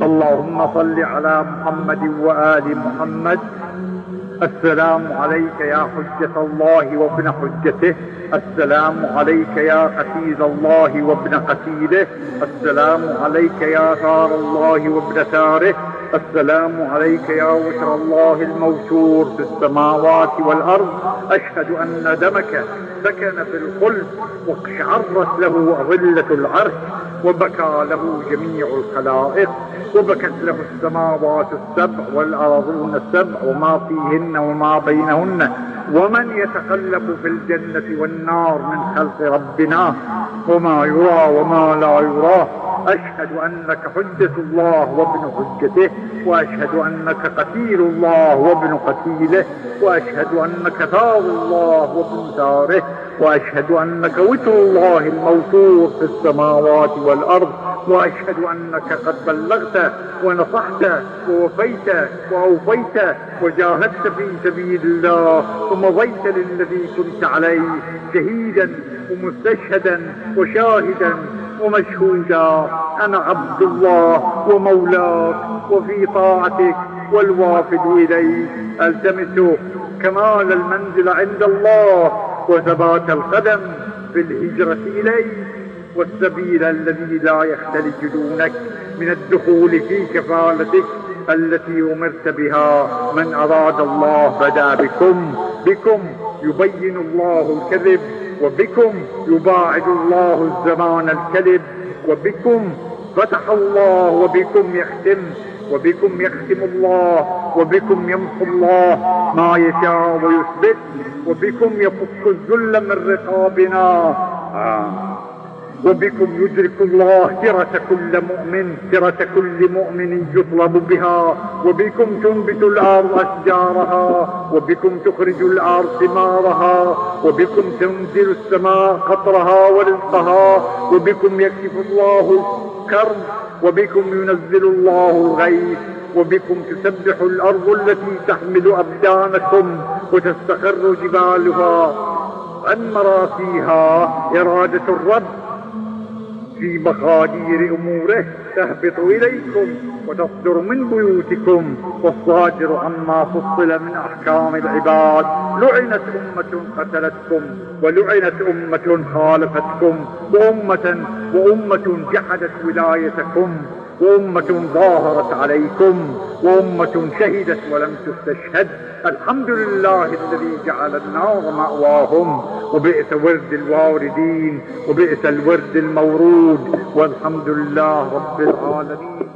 اللهم صل على محمد وآل محمد. السلام عليك يا حجة الله وابن حجته، السلام عليك يا قتيل الله وابن قتيله، السلام عليك يا ثار الله وابن ثاره، السلام عليك يا وتر الله الموتور في السماوات والأرض. أشهد أن دمك سكن في القلب واقشعرت له أظلة العرش وبكى له جميع الخلائق وبكت له السماوات السبع والأرضون السبع وما فيهن وما بينهن ومن يتقلب في الجنة والنار من خلق ربنا وما يرى وما لا يرى. أشهد أنك حجة الله وابن حجته، وأشهد أنك قتيل الله وابن قتيله، وأشهد أنك ثار الله وابن ثاره، وأشهد أنك وتر الله الموتور في السماوات والأرض، وأشهد أنك قد بلغت ونصحت ووفيت وأوفيت وجاهدت في سبيل الله ومضيت للذي كنت عليه شهيدا ومستشهدا وشاهدا ومشهودا. أنا عبد الله ومولاك وفي طاعتك والوافد إليك. ألتمس كمال المنزل عند الله وثبات القدم في الهجرة إليك والسبيل الذي لا يختلج دونك من الدخول في كفالتك التي أمرت بها. من أراد الله بدأ بكم يبين الله الكذب، وبكم يباعد الله الزمان الكذب، وبكم فتح الله وبكم يختم، وبكم يختم الله، وبكم يمحو الله ما يشاء ويثبت، وبكم يفك الذل من رقابنا، وبكم يدرك الله سرة كل مؤمن يطلب بها، وبكم تنبت الأرض أشجارها، وبكم تخرج الأرض ثمارها، وبكم تنزل السماء قطرها ورزقها، وبكم يكشف الله الكرب، وبكم ينزل الله الغيث، وبكم تسبح الأرض التي تحمل أبدانكم وتستقر جبالها عن مراسيها. إرادة الرب في مقادير أموره تهبط إليكم وتصدر من بيوتكم، والصادر عما فصل من أحكام العباد. لعنت أمة قتلتكم، ولعنت أمة خالفتكم، وأمة جحدت ولايتكم، وأمة ظاهرت عليكم، وأمة شهدت ولم تستشهد. الحمد لله الذي جعل النار مأواهم، وبئس ورد الواردين، وبئس الورد المورود، والحمد لله رب العالمين.